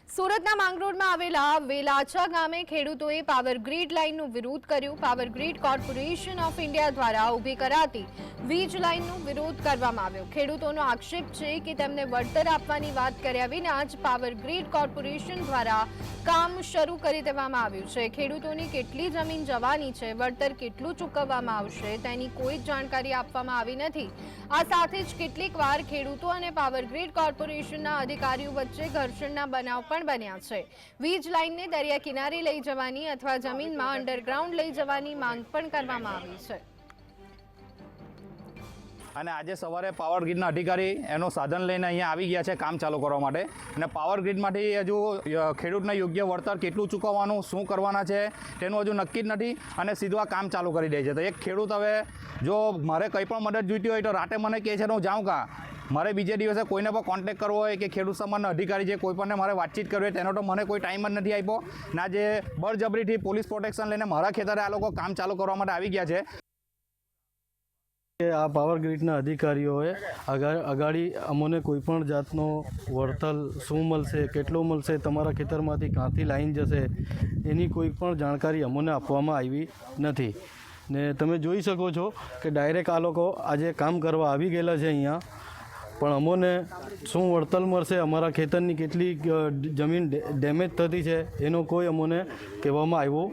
સુરતના માંગરોળમાં આવેલા વેલાચા ગામે ખેડૂતોએ પાવર ગ્રીડ લાઇનનો વિરોધ કર્યો। Power grid corporation of India દ્વારા ઊભી કરાતી વીજ લાઇનનો વિરોધ કરવામાં આવ્યો। ખેડૂતોનો આક્ષેપ છે કે તેમને વળતર આપવાની વાત કર્યા વિના જ પાવર ગ્રીડ કોર્પોરેશન દ્વારા કામ શરૂ કરી દેવામાં આવ્યું છે। ખેડૂતોની કેટલી જમીન જવાની છે, વળતર કેટલું ચૂકવવામાં આવશે તેની કોઈ જાણકારી આપવામાં આવી નથી। આ સાથે જ કેટલીક વાર ખેડૂતો અને પાવર ગ્રીડ કોર્પોરેશનના અધિકારીઓ વચ્ચે ઘર્ષણના બનાવ પણ બન્યા છે। વીજ લાઇનને દરિયા કિનારે લઈ જવાની અથવા જમીનમાં અંડરગ્રાઉન્ડ લઈ જવાની માંગ પણ કરવામાં આવી છે। અને આજે સવારે પાવર ગ્રીડના અધિકારી એનો સાધન લઈને અહીંયા આવી ગયા છે કામ ચાલુ કરવા માટે। અને પાવર ગ્રીડમાંથી હજુ ખેડૂતને યોગ્ય વળતર કેટલું ચૂકવવાનું, શું કરવાના છે તેનું હજુ નક્કી જ નથી અને સીધું આ કામ ચાલુ કરી દે છે। તો એક ખેડૂત હવે જો મારે કંઈ પણ મદદ જોઈતી હોય તો રાતે મને કહે છે તો હું જાઉં કાં, મારે બીજે દિવસે કોઈને પણ કોન્ટેક્ટ કરવો હોય કે ખેડૂત સમાજના અધિકારી છે કોઈ પણને મારે વાતચીત કરવી હોય તેનો તો મને કોઈ ટાઈમ જ નથી આપ્યો। ના જે બળજબરીથી પોલીસ પ્રોટેક્શન લઈને મારા ખેતરે આ લોકો કામ ચાલુ કરવા માટે આવી ગયા છે। કે આ પાવર ગ્રીડના અધિકારીઓએ અગાડી અમોને કોઈપણ જાતનો વળતર શું મળશે, કેટલું મળશે, તમારા ખેતરમાંથી ક્યાંથી લાઈન જશે એની કોઈ પણ જાણકારી અમોને આપવામાં આવી નથી। ને તમે જોઈ શકો છો કે ડાયરેક્ટ આ લોકો આજે કામ કરવા આવી ગયેલા છે અહીંયા, પણ અમોને શું વળતર મળશે, અમારા ખેતરની કેટલી જમીન ડેમેજ થતી છે એનો કોઈ અમોને કહેવામાં આવ્યો